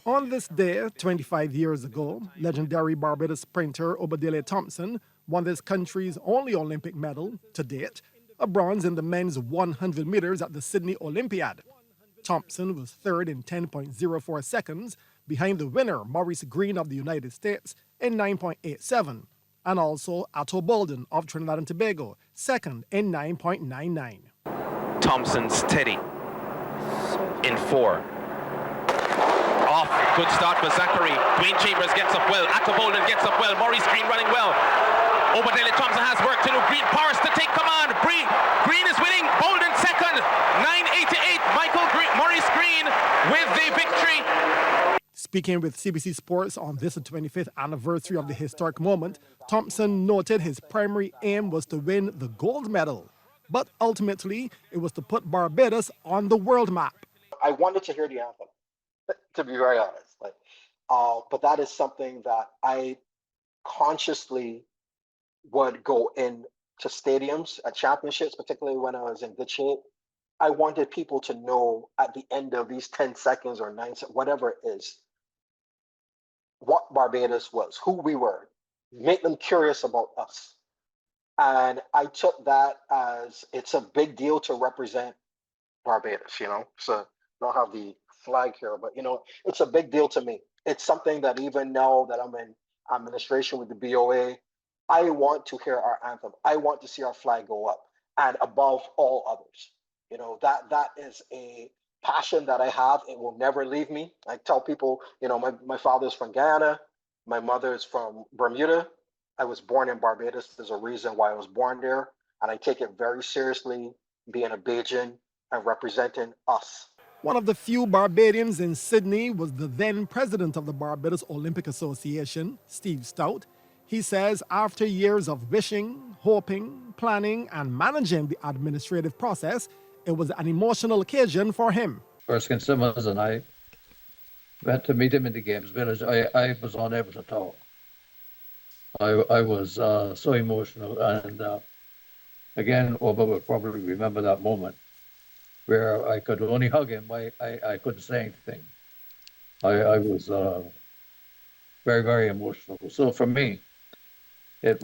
On this day, 25 years ago, legendary Barbados sprinter Obadiah Thompson won this country's only Olympic medal to date, a bronze in the men's 100 meters at the Sydney Olympiad. Thompson was third in 10.04 seconds, behind the winner, Maurice Green of the United States, in 9.87, and also Atto Bolden of Trinidad and Tobago, second in 9.99. Thompson steady in 4. Off, good start for Zachary. Dwayne Chambers gets up well. Atto Bolden gets up well. Maurice Green running well. Obadiah Thompson has work to do. Green powers to take command. Green is winning. Bolden second. 9.88. Maurice Green with the victory. Speaking with CBC Sports on this 25th anniversary of the historic moment, Thompson noted his primary aim was to win the gold medal. But ultimately, it was to put Barbados on the world map. I wanted to hear the anthem, to be very honest. But that is something that I consciously would go into stadiums at championships, particularly when I was in good shape. I wanted people to know at the end of these 10 seconds or 9 seconds, whatever it is, what Barbados was, who we were, make them curious about us. And I took that as it's a big deal to represent Barbados, So I don't have the flag here, but it's a big deal to me. It's something that even now that I'm in administration with the BOA, I want to hear our anthem. I want to see our flag go up, and above all others. That is a passion that I have. It will never leave me. I tell people, my father's from Guyana, my mother is from Bermuda. I was born in Barbados. There's a reason why I was born there, and I take it very seriously, being a Bajan and representing us. One of the few Barbadians in Sydney was the then president of the Barbados Olympic Association, Steve Stout. He says after years of wishing, hoping, planning, and managing the administrative process, it was an emotional occasion for him. Erskine Simmons and I went to meet him in the Games Village. I was unable to talk. I was so emotional, and again, Oba will probably remember that moment where I could only hug him. I couldn't say anything. I was very, very emotional. So for me, it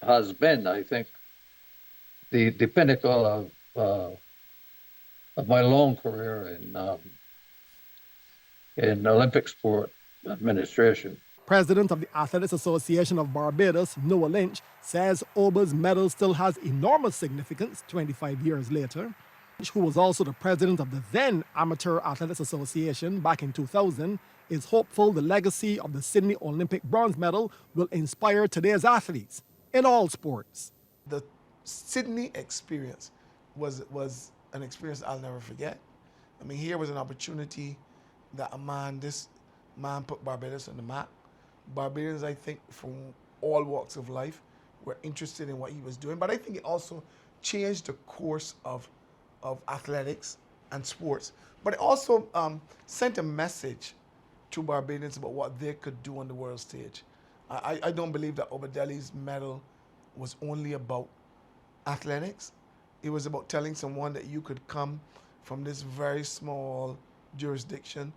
has been, I think, the pinnacle of my long career in Olympic sport administration. President of the Athletics Association of Barbados, Noah Lynch, says Oba's medal still has enormous significance 25 years later. Who was also the president of the then Amateur Athletics Association back in 2000, is hopeful the legacy of the Sydney Olympic bronze medal will inspire today's athletes in all sports. The Sydney experience was an experience I'll never forget. I mean, here was an opportunity that this man put Barbados on the map. Barbadians, I think, from all walks of life were interested in what he was doing, but I think it also changed the course of athletics and sports. But it also sent a message to Barbadians about what they could do on the world stage. I don't believe that Obadiah's medal was only about athletics. It was about telling someone that you could come from this very small jurisdiction,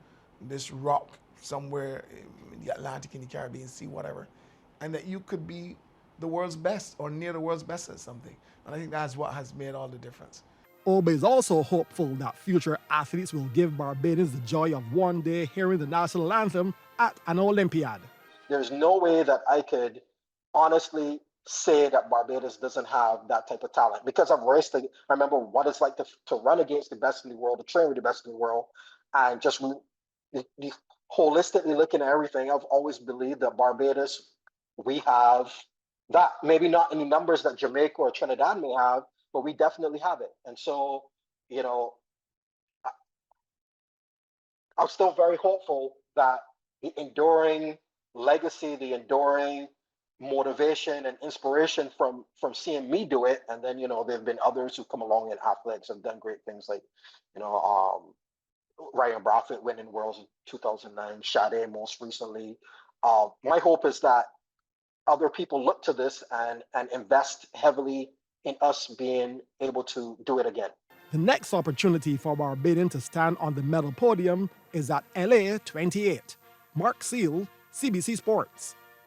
this rock somewhere in the Atlantic, in the Caribbean Sea, whatever, and that you could be the world's best or near the world's best at something. And I think that's what has made all the difference. Oba is also hopeful that future athletes will give Barbadians the joy of one day hearing the national anthem at an Olympiad. There's no way that I could honestly say that Barbados doesn't have that type of talent, because I've raced. I remember what it's like to run against the best in the world, to train with the best in the world, and just holistically looking at everything. I've always believed that Barbados, we have that. Maybe not in the numbers that Jamaica or Trinidad may have, but we definitely have it. And so, I'm still very hopeful that the enduring legacy, the enduring motivation and inspiration from seeing me do it, and then there have been others who come along in athletics and done great things, like Ryan Broffett winning Worlds in 2009, Sade most recently. My hope is that other people look to this and invest heavily in us being able to do it again. The next opportunity for Barbadian to stand on the medal podium is at LA 28. Mark Seale, CBC Sports.